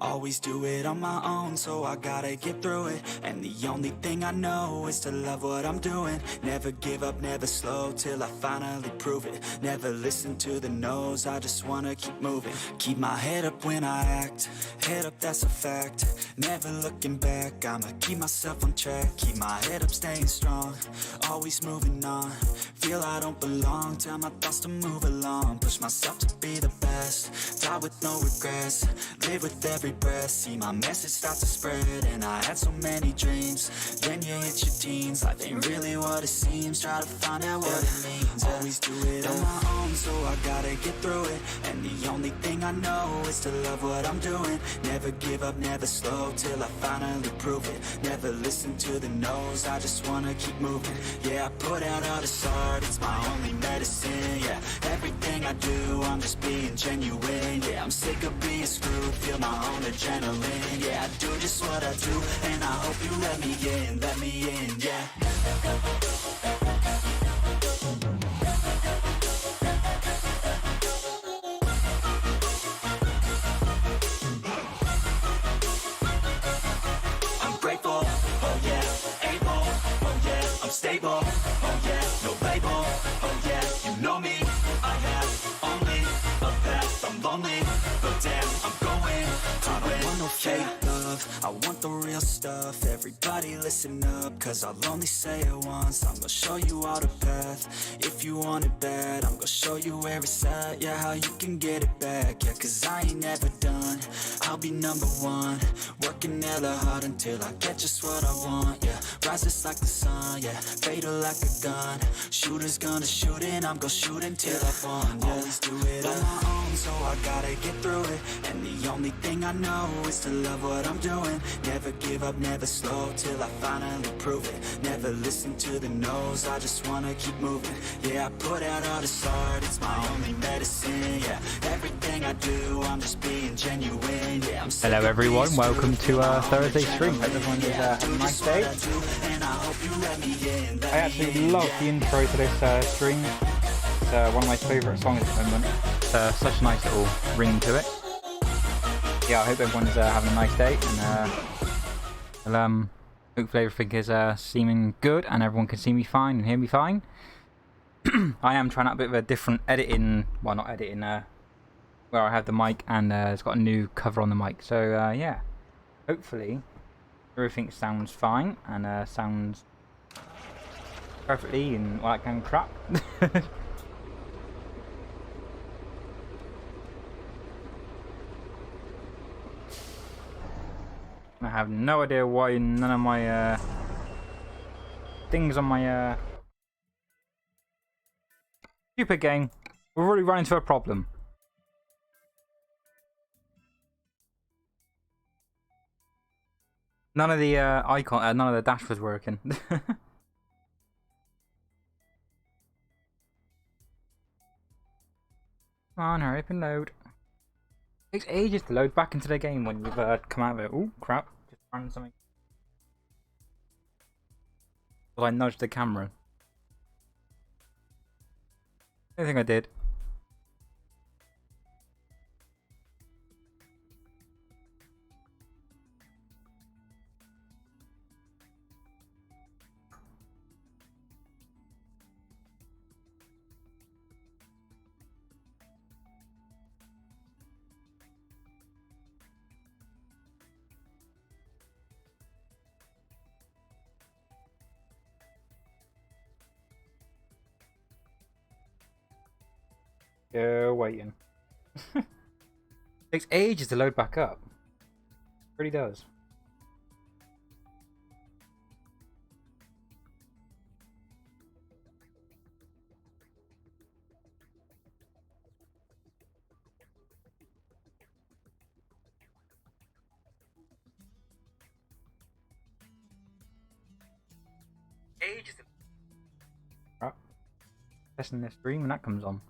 Always do it on my own, so I gotta get through it. And the only thing I know is to love what I'm doing. Never give up, never slow, till I finally prove it. Never listen to the no's, I just wanna keep moving. Keep my head up when I act, head up, that's a fact. Never looking back, I'ma keep myself on track. Keep my head up, staying strong, always moving on. Feel I don't belong, tell my thoughts to move along. Push myself to be the best, die with no regrets. Live with every breath, see my message start to spread. And I had so many dreams, then you hit your teens. Life ain't really what it seems, try to find out what it means. Always do it on my own, so I gotta get through it. And the only thing I know is to love what I'm doing. Never give up, never slow, till I finally prove it. Never listen to the no's, I just wanna keep moving. Yeah, I put out all this art, it's my only medicine. Yeah, everything I do, I'm just being genuine. Yeah, I'm sick of being screwed, feel my own adrenaline. Yeah, I do just what I do, and I hope you let me in, yeah. Stable, oh yeah, no label, oh yeah, you know me. I have only a path, I'm lonely, but damn, I'm going to I don't want no fake love, I want the real stuff. Everybody listen up, cause I'll only say it once. I'm gonna show you all the path, if you want it bad. I'm gonna show you where it's at, yeah, how you can get it back. Yeah, cause I ain't never done, I'll be number one. Working hella hard until I get just what I want, yeah. Rises like the sun, yeah, fatal like a gun. Shooter's gonna shoot and I'm gonna shoot until I've won, yeah. Always do it on my own, so I gotta get through it. And the only thing I know is to love what I'm doing. Never give up, never slow, till I finally prove it. Never listen to the no's, I just wanna keep moving. Yeah, I put out all this art, it's my only medicine. Yeah, everything I do, I'm just being genuine. Yeah, I'm hello everyone, welcome to Thursday stream. Hope everyone is having a nice day. I actually love the intro to this stream. It's one of my favourite songs at the moment. Such a nice little ring to it. Yeah, I hope everyone is having a nice day, and hopefully everything is seeming good and everyone can see me fine and hear me fine. I am trying out a bit of a different editing, well, not editing, where I have the mic and it's got a new cover on the mic. So yeah, hopefully everything sounds fine and sounds perfectly and all that kind of crap. I have no idea why none of my things on my stupid game. We've already run into a problem. None of the icon, none of the dash was working. Come on, hurry up and load. It takes ages to load back into the game when you've come out of it. Oh crap! Just ran something. Well, I nudged the camera. I think I did. Waiting. Takes ages to load back up. It really does. Ages. Right. Testing this stream when that comes on.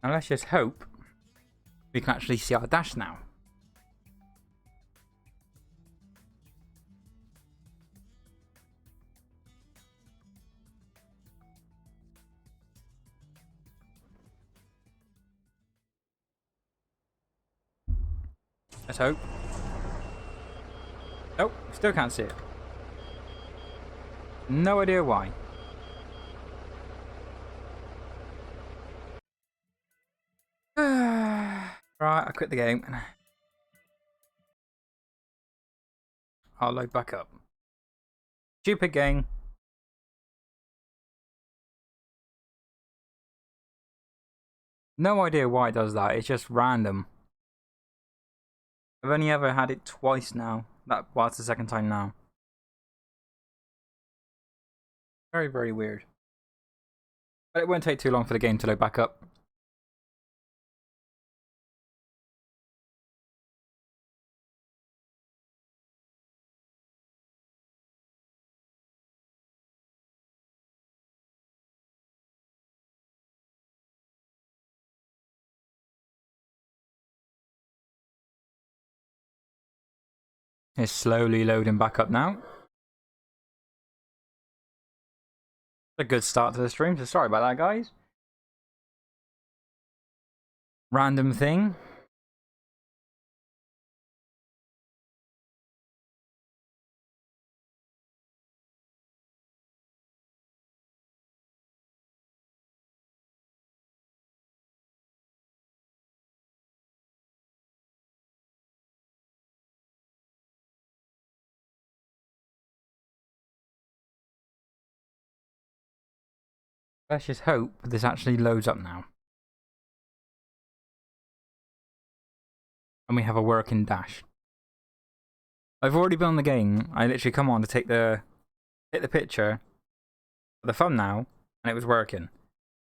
Now let's just hope we can actually see our dash now. Let's hope. Nope, still can't see it. No idea why. Right, I quit the game. I'll load back up. Stupid game. No idea why it does that. It's just random. I've only ever had it twice now. Well, it's the second time now. Very, very weird. But it won't take too long for the game to load back up. It's slowly loading back up now. A good start to the stream, so sorry about that, guys. Random thing. Let's just hope this actually loads up now. And we have a working dash. I've already been on the game. I literally come on to take the picture of the thumbnail, and it was working.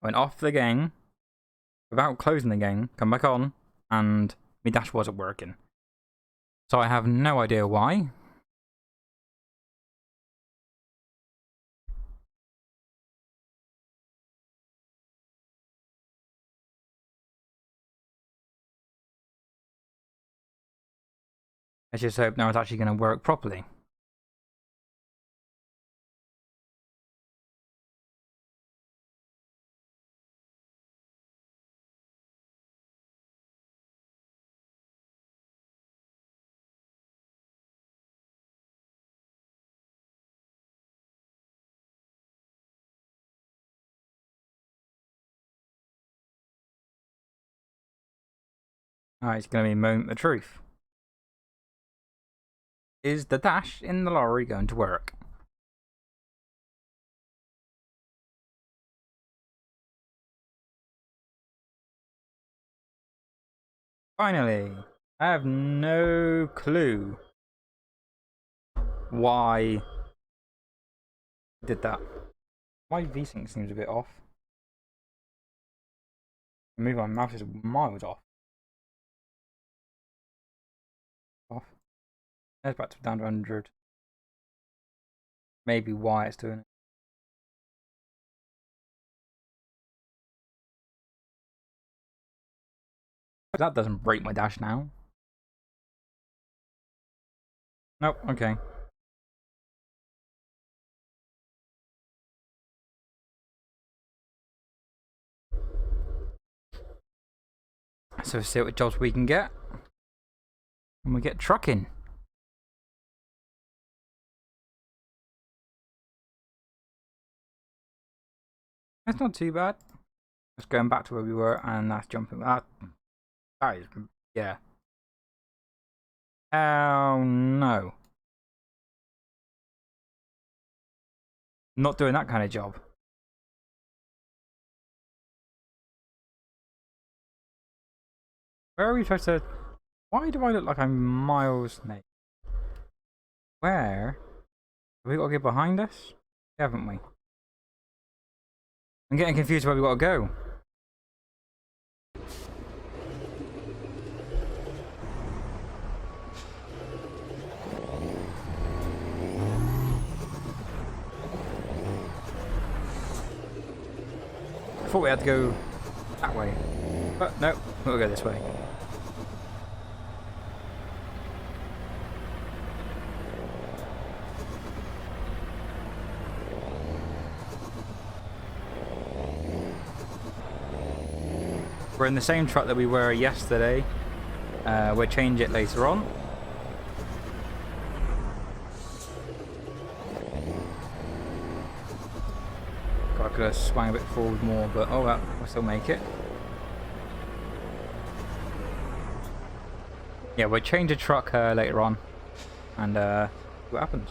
I went off the game without closing the game, come back on, and my dash wasn't working. So I have no idea why. Let's just hope now it's actually going to work properly. Alright, it's going to be a moment of truth. Is the dash in the lorry going to work? Finally! I have no clue why I did that. My V-Sync seems a bit off. Maybe my mouse is miles off. There's back to down to 100. Maybe why it's doing it. That doesn't break my dash now. Nope, okay. So see what jobs we can get. And we get trucking. That's not too bad. Just going back to where we were, and that's jumping. That is, yeah. Oh no. Not doing that kind of job. Where are we supposed to... Why do I look like I'm miles... Where? Have we got to get behind us? Haven't we? I'm getting confused where we got to go. I thought we had to go that way. But no, we'll go this way. We're in the same truck that we were yesterday. We'll change it later on. God, I could have swung a bit forward more, but oh well, we'll still make it. Yeah, we'll change the truck later on, and see what happens.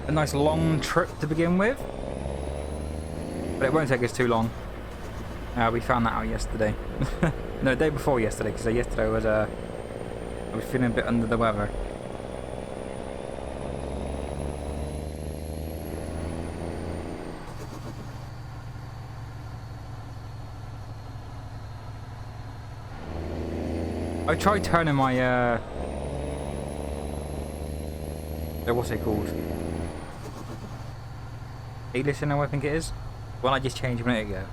A nice long trip to begin with, but it won't take us too long. We found that out yesterday. No, the day before yesterday, because yesterday was I was feeling a bit under the weather. I tried turning my what's it called? E-listener, I think it is. Well, I just changed a minute ago.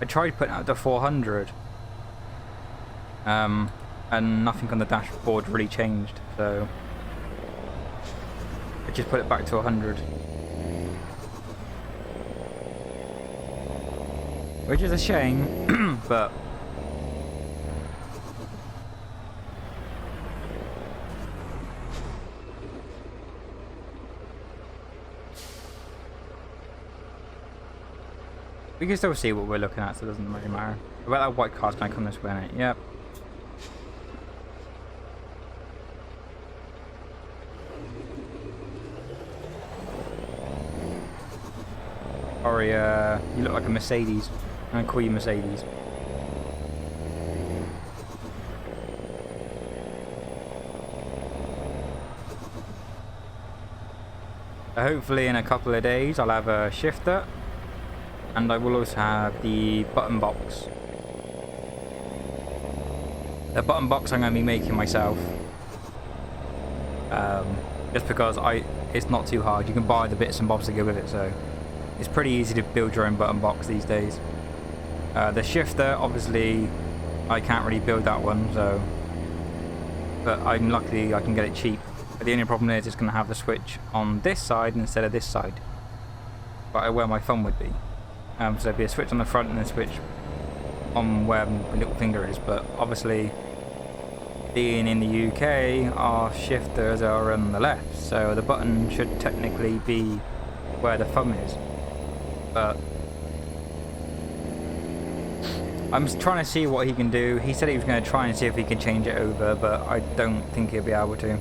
I tried putting it up to 400. And nothing on the dashboard really changed, so I just put it back to 100. Which is a shame, but we can still see what we're looking at, so it doesn't really matter. About that white car's gonna come this way, innit? Yep. Sorry, you look like a Mercedes. I'm gonna call you Mercedes. Hopefully in a couple of days I'll have a shifter. And I will also have the button box. The button box I'm going to be making myself. Just because it's not too hard. You can buy the bits and bobs to go with it, so it's pretty easy to build your own button box these days. The shifter, obviously, I can't really build that one, so. But I'm lucky I can get it cheap. But the only problem is it's going to have the switch on this side instead of this side. But where my thumb would be. So there'd be a switch on the front and a switch on where my little finger is, but obviously being in the UK our shifters are on the left, so the button should technically be where the thumb is. But I'm trying to see what he can do. He said he was going to try and see if he can change it over, but I don't think he'll be able to.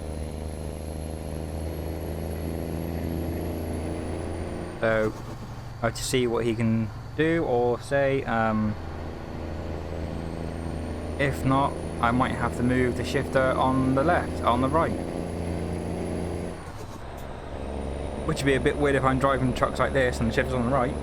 So I have to see what he can do or say. If not, I might have to move the shifter on the left, on the right. Which would be a bit weird if I'm driving trucks like this and the shifter's on the right.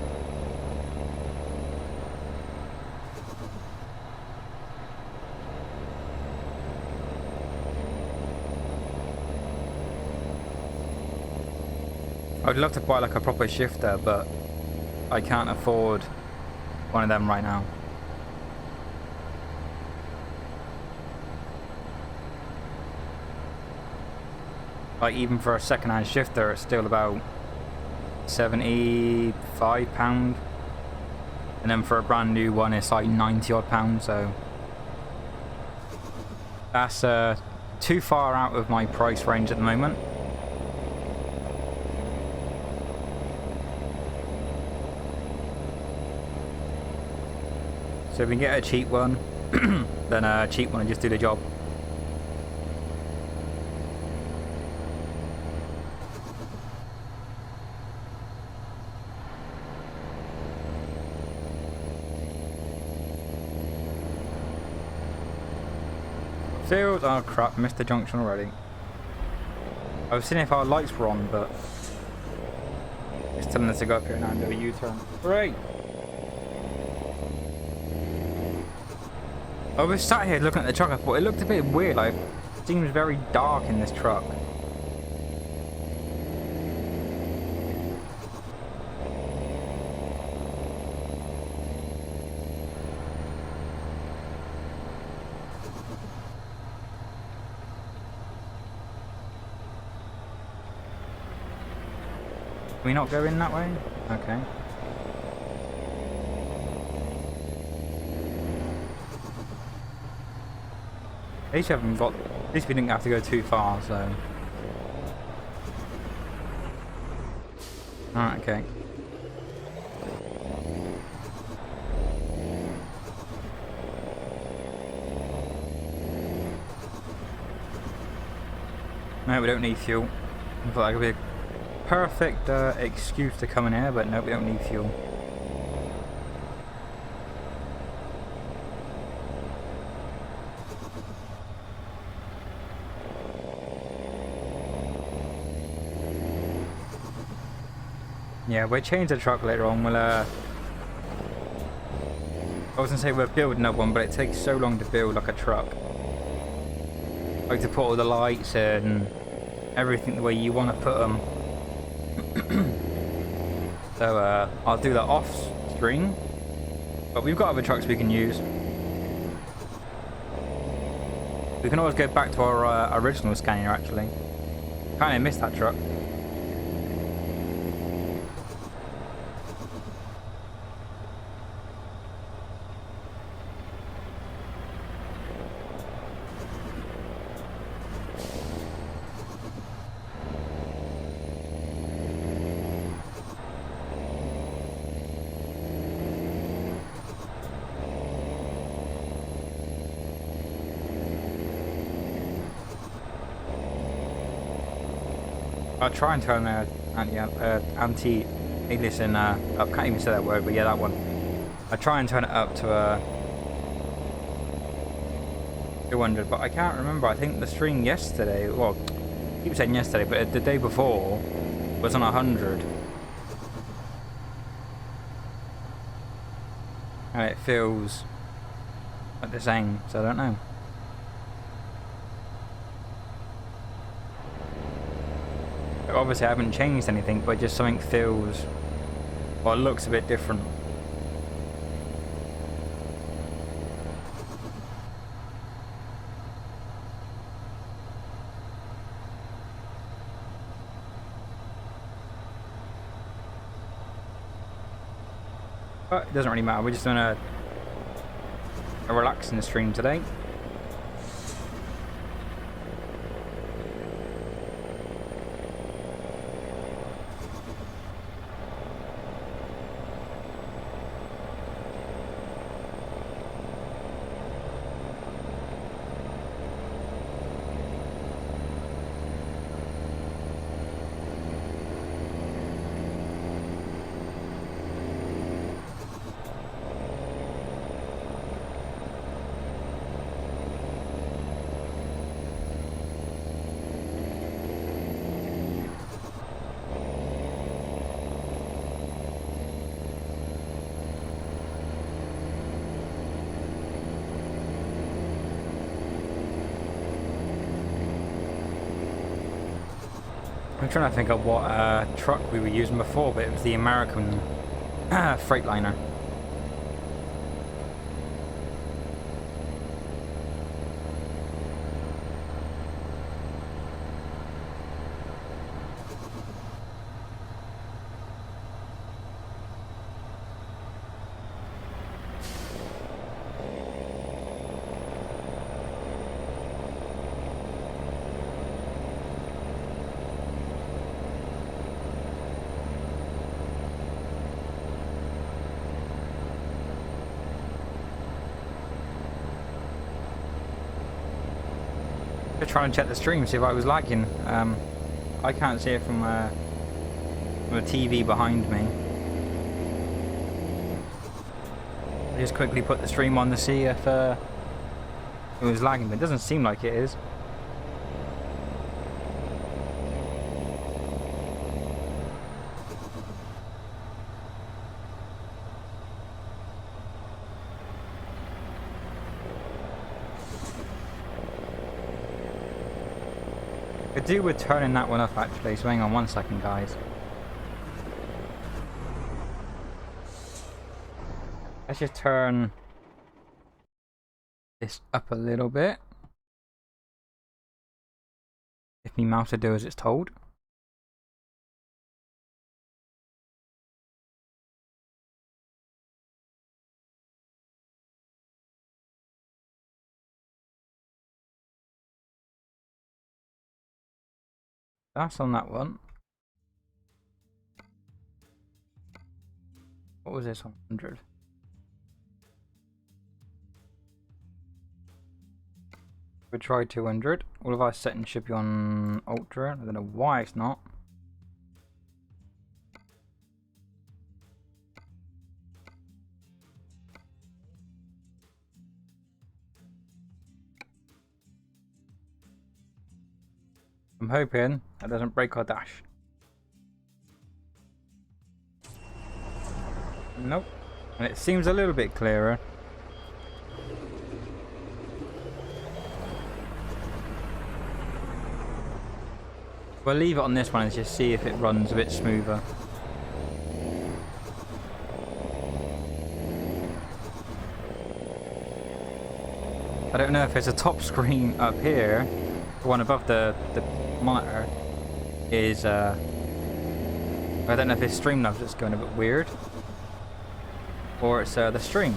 I'd love to buy like a proper shifter, but I can't afford one of them right now. Like even for a second-hand shifter, it's still about £75, and then for a brand new one, it's like £90 odd. So that's too far out of my price range at the moment. So if we can get a cheap one, then a cheap one and just do the job. Field, oh crap, missed the junction already. I was seeing if our lights were on, but it's telling us to go up here now and do a U-turn. Great! I was sat here looking at the truck, I thought it looked a bit weird, like, it seems very dark in this truck. we not go in that way? Okay. At least we haven't got. At least we didn't have to go too far, so. Alright, okay. No, we don't need fuel. I thought that could be a perfect excuse to come in here, but no, we don't need fuel. Yeah, we'll change the truck later on. We'll I was gonna say we're building another one, but it takes so long to build like a truck. Like to put all the lights and everything the way you want to put them. So I'll do that off screen. But we've got other trucks we can use. We can always go back to our original Scania actually. Kinda missed that truck. I'll try and turn anti-aliasing up. Can't even say that word, but yeah, that one. I try and turn it up to 200, but I can't remember. I think the stream yesterday, well, I keep saying yesterday, but the day before was on 100. And it feels like the same, so I don't know. Obviously I haven't changed anything, but just something feels, well, it looks a bit different. But it doesn't really matter, we're just doing a relaxing stream today. I'm trying to think of what truck we were using before, but it was the American Freightliner. Just trying to check the stream, see if I was lagging. I can't see it from the TV behind me. I just quickly put the stream on to see if it was lagging, but it doesn't seem like it is. I do with turning that one up actually, so hang on 1 second guys. Let's just turn this up a little bit. If me mouse will do as it's told. That's on that one. What was this on 100? We try 200. All of our settings should be on ultra. I don't know why it's not. I'm hoping that doesn't break our dash. Nope. And it seems a little bit clearer. We'll leave it on this one and just see if it runs a bit smoother. I don't know if it's a top screen up here, the one above the monitor, is I don't know if it's Streamlabs that's going a bit weird, or it's the stream.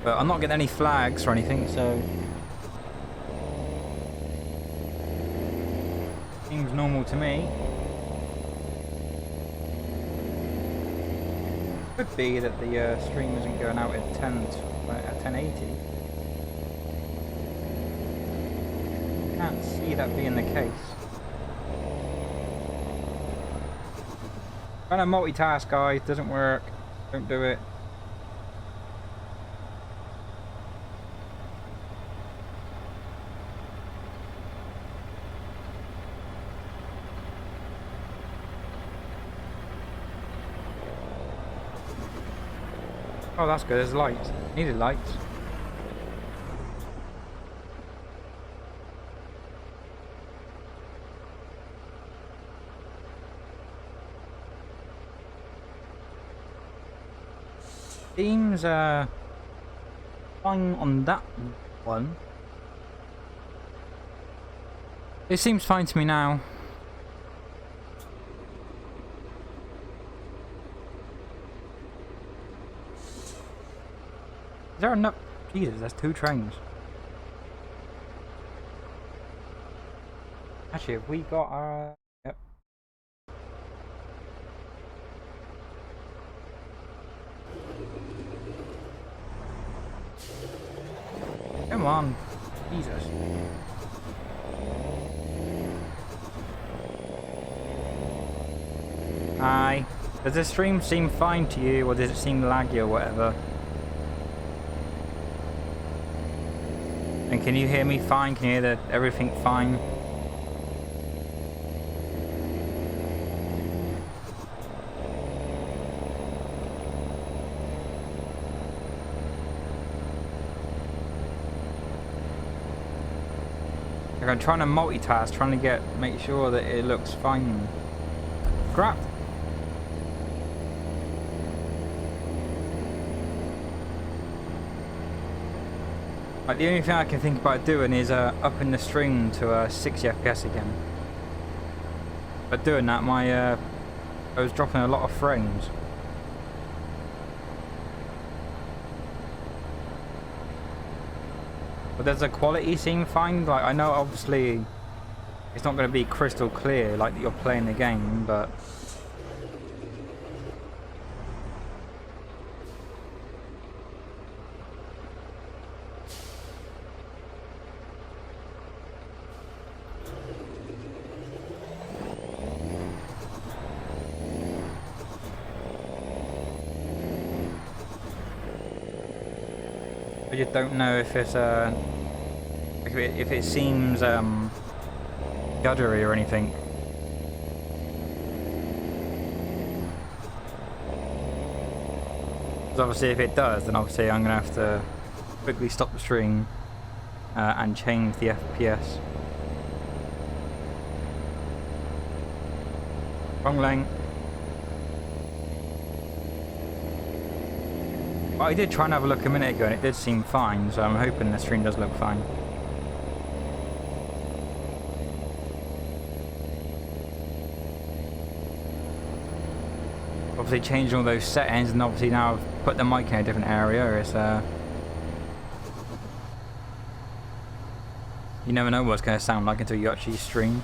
But I'm not getting any flags or anything, so seems normal to me. Could be that the stream isn't going out at 1080. Can't see that being the case. Trying to multitask, guys, doesn't work. Don't do it. Oh, that's good. There's lights. Needed lights. Seems fine on that one. It seems fine to me now. Is there enough? Jesus, that's 2 trains. Actually, have we got our... Yep. Come on. Jesus. Hi. Does the stream seem fine to you, or does it seem laggy or whatever? And can you hear me fine? Can you hear everything fine? Like I'm trying to multitask, trying to make sure that it looks fine. Crap! Like the only thing I can think about doing is upping the stream to 60 FPS again. But doing that, I was dropping a lot of frames. But does the quality seem fine? Like I know obviously it's not going to be crystal clear like that you're playing the game, but I just don't know if it's if it seems guttery or anything. Because obviously if it does, then obviously I'm gonna have to quickly stop the stream and change the FPS. Wrong lane. I did try and have a look a minute ago and it did seem fine, so I'm hoping the stream does look fine. Obviously changing all those settings, and obviously now I've put the mic in a different area. It's you never know what it's going to sound like until you actually stream.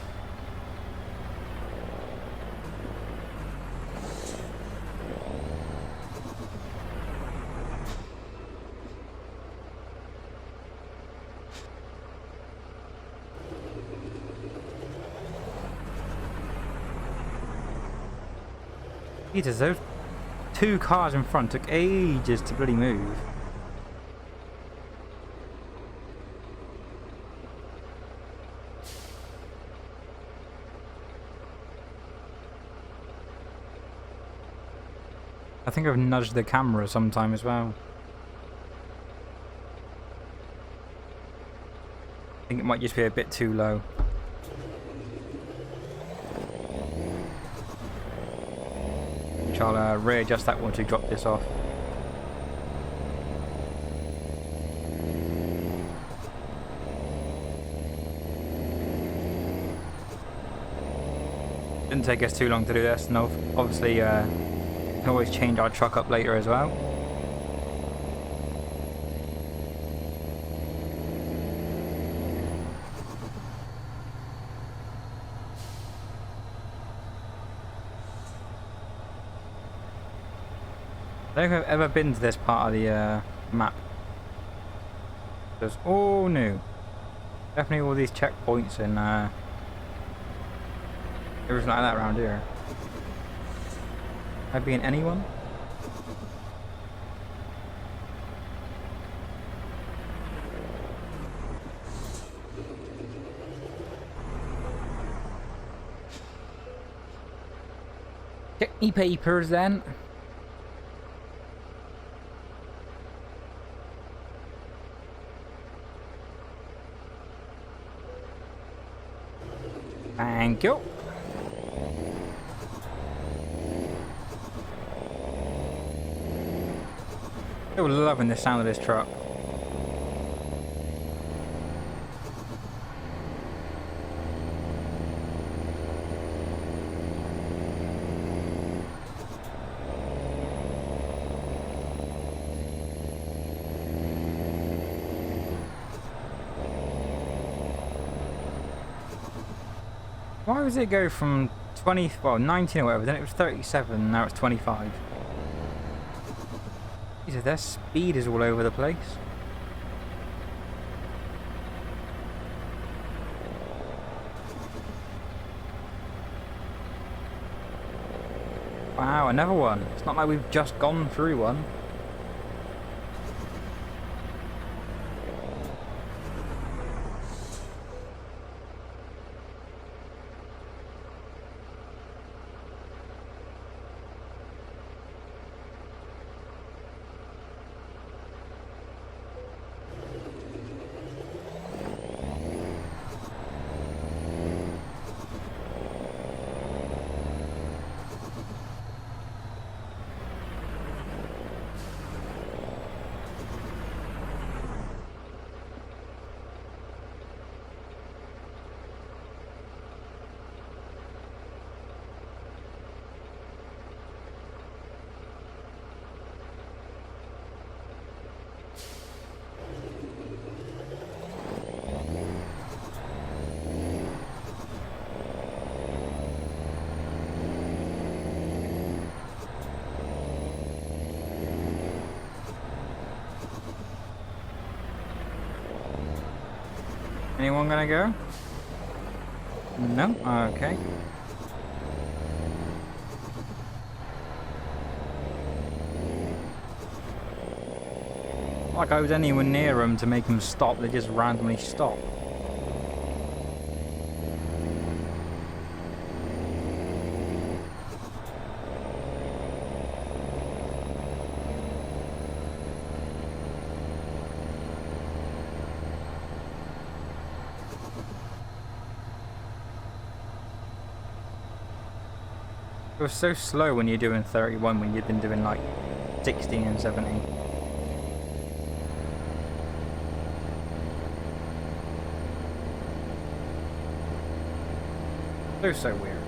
Jesus, those two cars in front took ages to bloody move. I think I've nudged the camera sometime as well. I think it might just be a bit too low. Which I'll readjust that once we drop this off. Didn't take us too long to do this, and obviously can always change our truck up later as well. I don't think I've ever been to this part of the map. It's all new. Definitely all these checkpoints and everything like that around here. Have I been anyone? Check me papers then. Thank you. Still loving the sound of this truck. Why does it go from 19 or whatever, then it was 37, now it's 25? Jesus, their speed is all over the place. Wow, another one. It's not like we've just gone through one. Anyone gonna go? No? Okay. Like I was anywhere near them to make them stop, they just randomly stop. It was so slow when you're doing 31 when you've been doing like 60 and 70. So weird.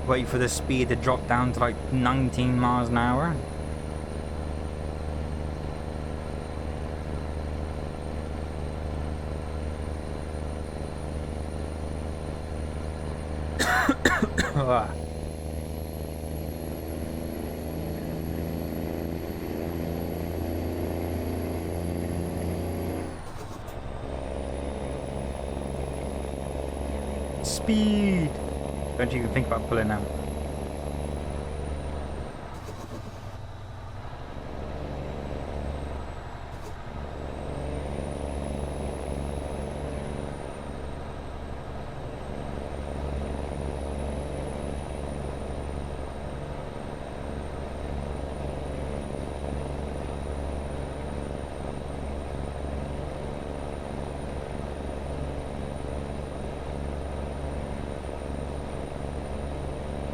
Wait for the speed to drop down to like 19 miles an hour. Ah. Speed! Don't you even think about pulling out.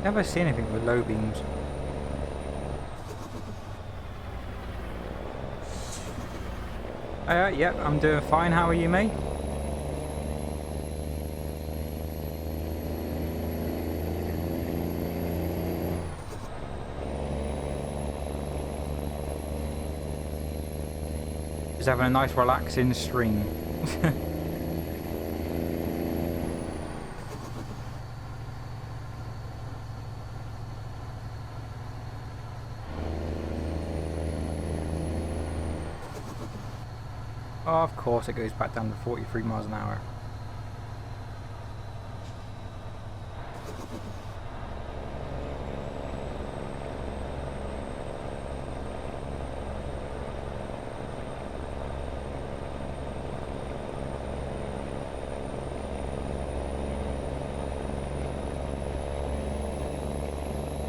Never seen anything with low beams. Yep, I'm doing fine. How are you, mate? Just having a nice relaxing stream. Oh, of course it goes back down to 43 miles an hour.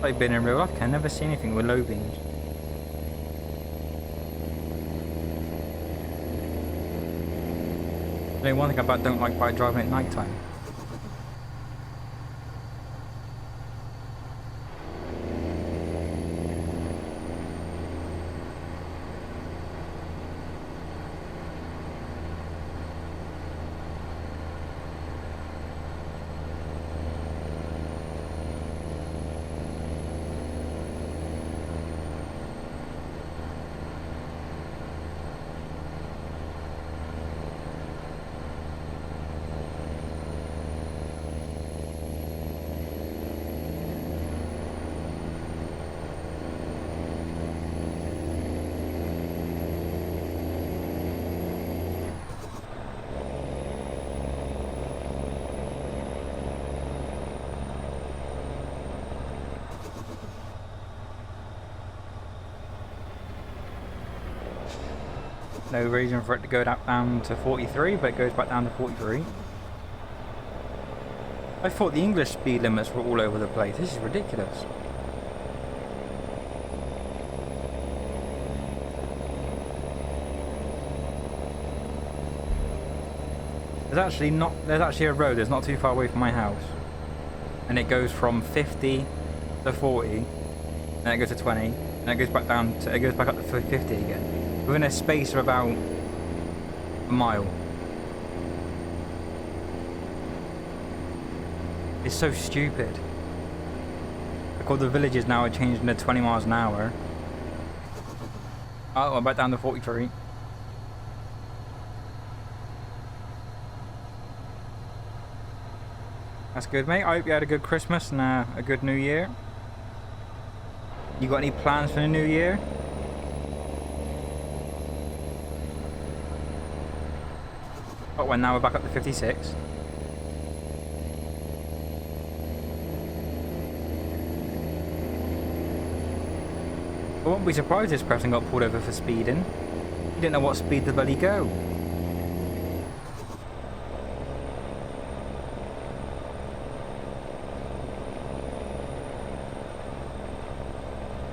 I've been in real life, I never see anything with low beams. The only one thing I don't like by driving at night time. No reason for it to go down to 43, but it goes back down to 43. I thought the English speed limits were all over the place. This is ridiculous. There's actually a road that's not too far away from my house. And it goes from 50 to 40, then it goes to 20, and it goes back down to, it goes back up to 50 again. Within a space of about a mile. It's so stupid. Like all the villages now are changing to 20 miles an hour. Oh, I'm back down to 43. That's good, mate. I hope you had a good Christmas and a good New Year. You got any plans for the New Year? Oh, well, now we're back up to 56. I won't be surprised if this person got pulled over for speeding. You didn't know what speed the bloody go.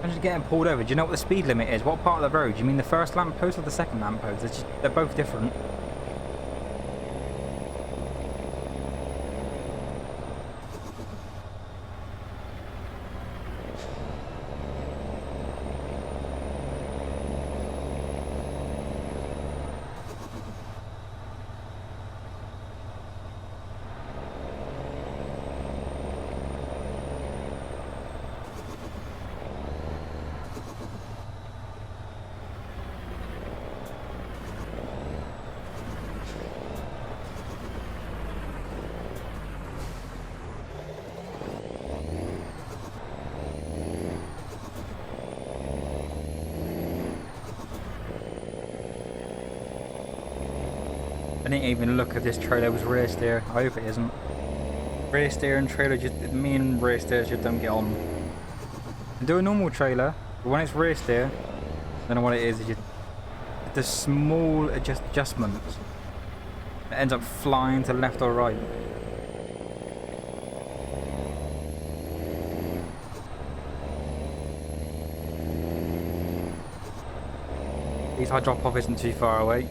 I'm just getting pulled over. Do you know what the speed limit is? What part of the road? Do you mean the first lamppost or the second lamppost? They're both different. I didn't even look if this trailer was rear steer. I hope it isn't. Rear steer and trailer, just me and rear steer just don't get on. I do a normal trailer, but when it's rear steer, I don't know what it is. It's just the small adjustments. It ends up flying to left or right. At least our drop off isn't too far away.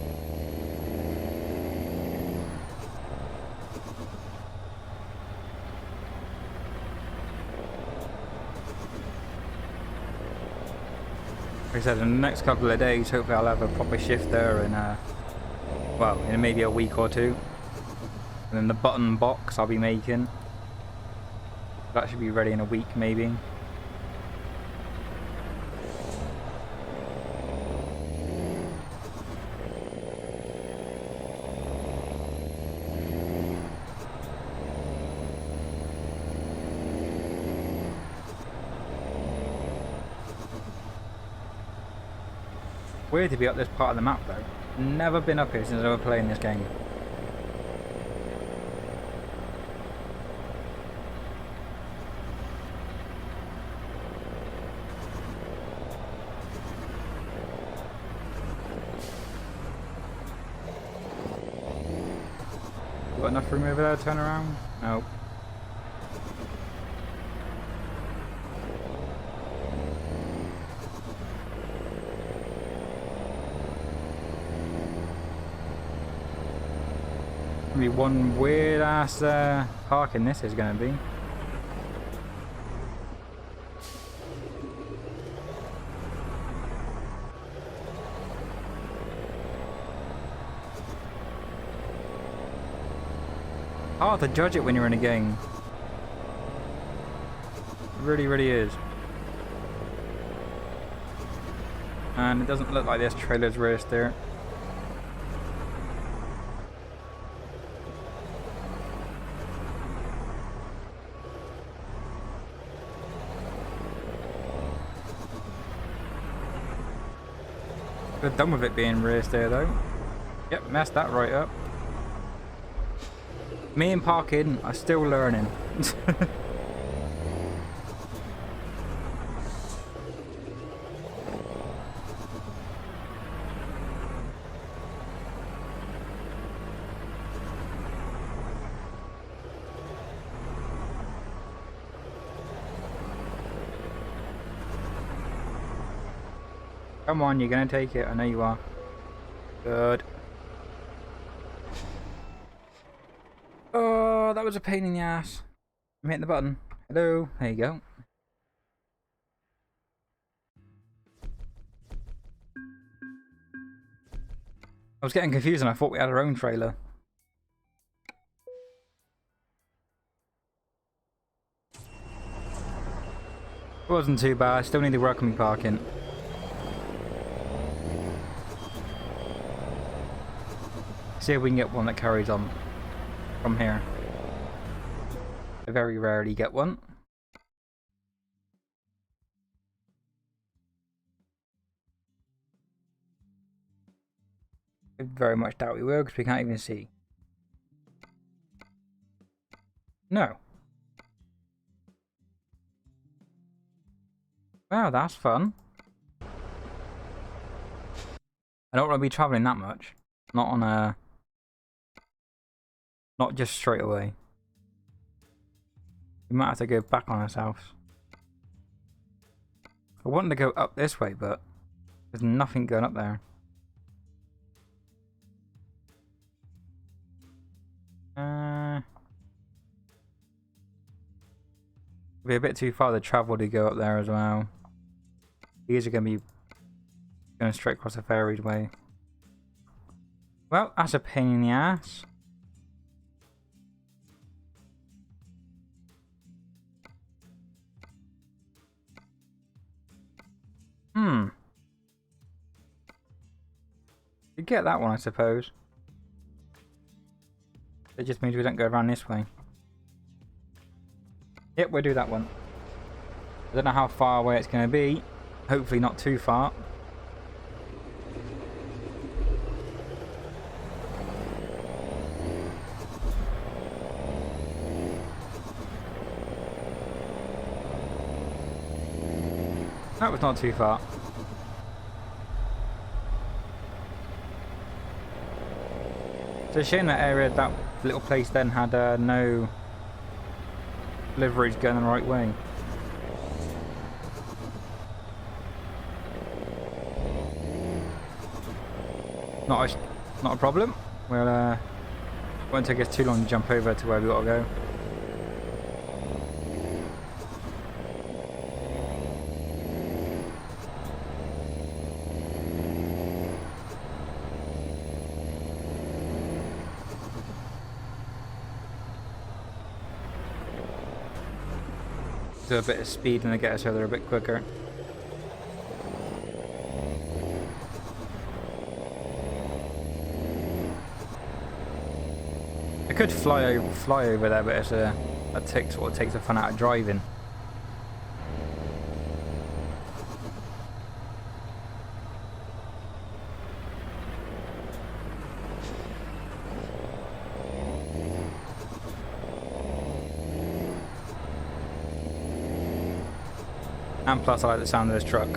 Like I said, in the next couple of days, hopefully I'll have a proper shifter and well, in maybe a week or two. And then the button box I'll be making. That should be ready in a week maybe. Weird to be up this part of the map though. Never been up here since I was playing this game. Got enough room over there to turn around? Nope. Be one weird ass parking this is going to be. Hard to judge it when you're in a game. It really, really is. And it doesn't look like this trailer's rear steer. We're done with it being rear steer though. Yep, messed that right up. Me and parking are still learning. Come on, you're gonna take it. I know you are. Good. Oh, that was a pain in the ass. I'm hitting the button. Hello. There you go. I was getting confused and I thought we had our own trailer. It wasn't too bad. I still need to work on my parking. See if we can get one that carries on from here. I very rarely get one. I very much doubt we will because we can't even see. No. Wow, that's fun. I don't want to be travelling that much. Not on a... Not just straight away. We might have to go back on ourselves. I wanted to go up this way, but there's nothing going up there. It'll be a bit too far to travel to go up there as well. These are going to be going straight across the ferries way. Well, that's a pain in the ass. You get that one, I suppose. It just means we don't go around this way. Yep, we'll do that one. I don't know how far away it's going to be. Hopefully not too far. That was not too far. It's a shame that area, that little place then had no deliveries going the right way. Not a problem. Well, won't take us too long to jump over to where we gotta go. Do a bit of speed and they get us over there a bit quicker. I could fly over there, but it's that takes the fun out of driving. And plus I like the sound of this truck.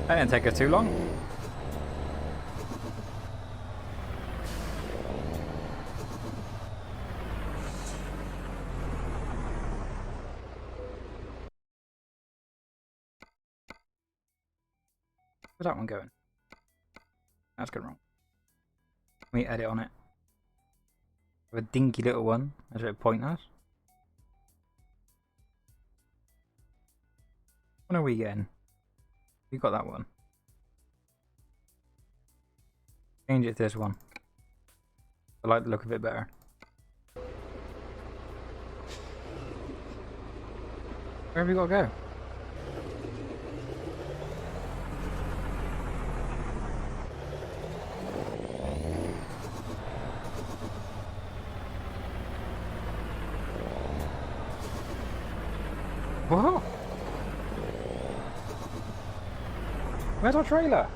That didn't take us too long. Where's that one going? That's going wrong. Let me edit on it. A dinky little one. That's a point us. What are we getting? We got that one. Change it to this one. I like the look of it better. Where have we got to go? Whoa! Where's our trailer?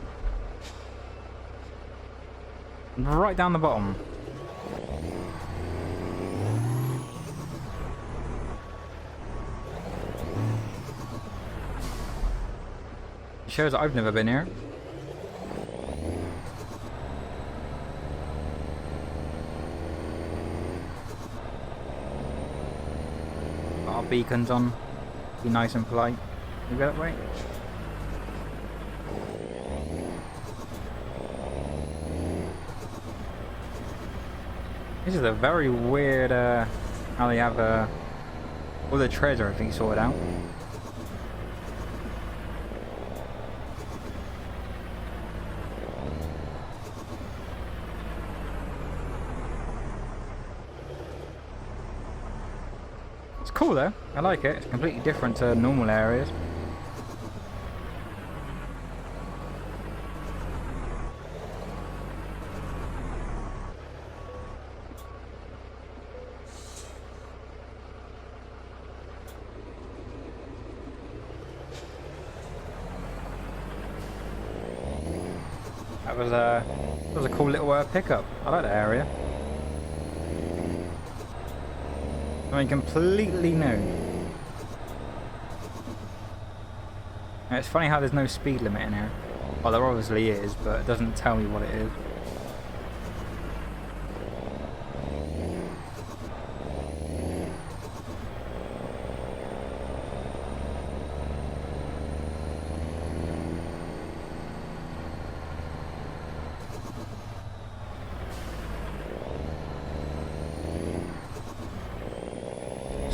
Right down the bottom. It shows that I've never been here. Got our beacons on. Be nice and polite. Can we go that way? This is a very weird, how they have, all the treasure, I think, sorted out. It's cool though, I like it. It's completely different to normal areas. That was a cool little pickup. I like that area. Something completely new. Now, it's funny how there's no speed limit in here. Well, there obviously is, but it doesn't tell me what it is.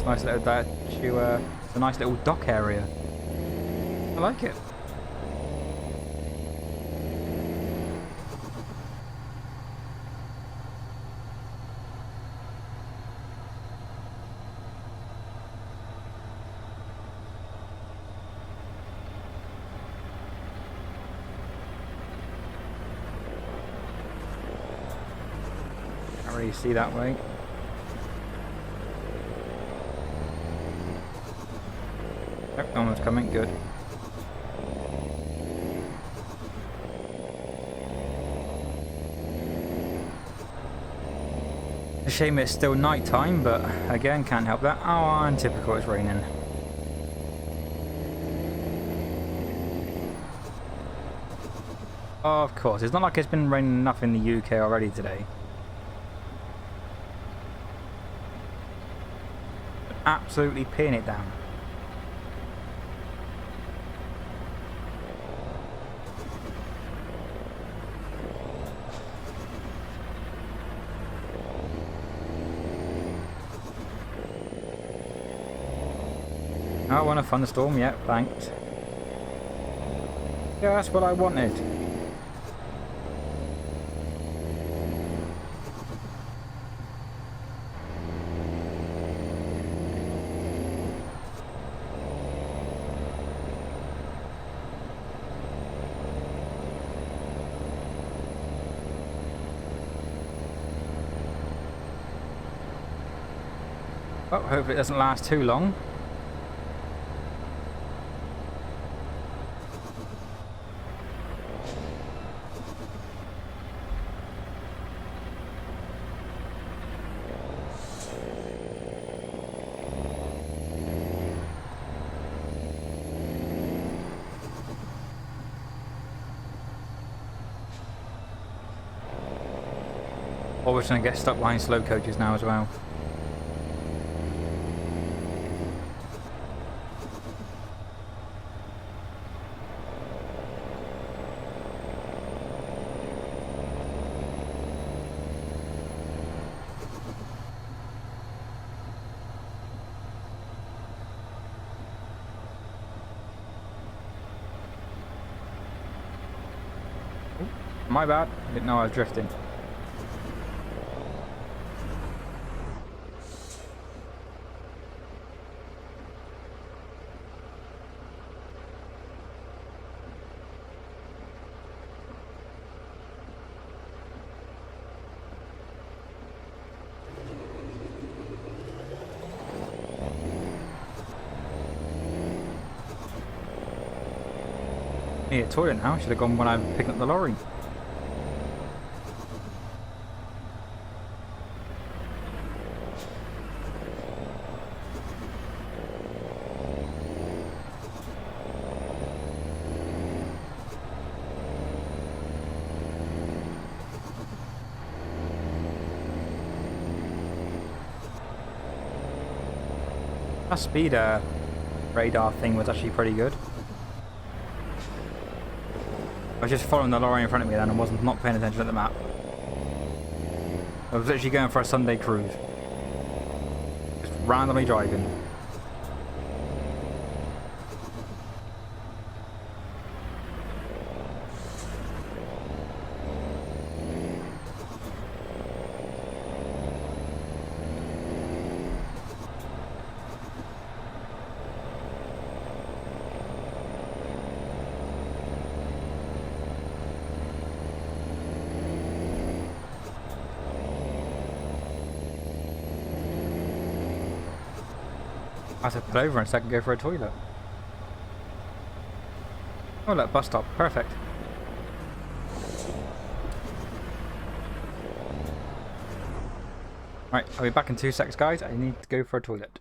Nice little it's a nice little dock area. I like it. Can't really see that way. Yep, almost coming. Good. A shame it's still night time, but again, can't help that. Oh, and typical, it's raining. Oh, of course, it's not like it's been raining enough in the UK already today. Absolutely pinning it down. I want a thunderstorm, yep, thanks. Yeah, that's what I wanted. Well, hopefully it doesn't last too long. Or we're going to get stuck behind slow coaches now as well. My bad, didn't know I was drifting. Need a toilet now, should have gone when I picked up the lorry. That speed radar thing was actually pretty good. I was just following the lorry in front of me then and wasn't not paying attention at the map. I was literally going for a Sunday cruise. Just randomly driving. I have to pull over and so I can go for a toilet. Oh look, bus stop, perfect. Right, I'll be back in 2 seconds guys, I need to go for a toilet.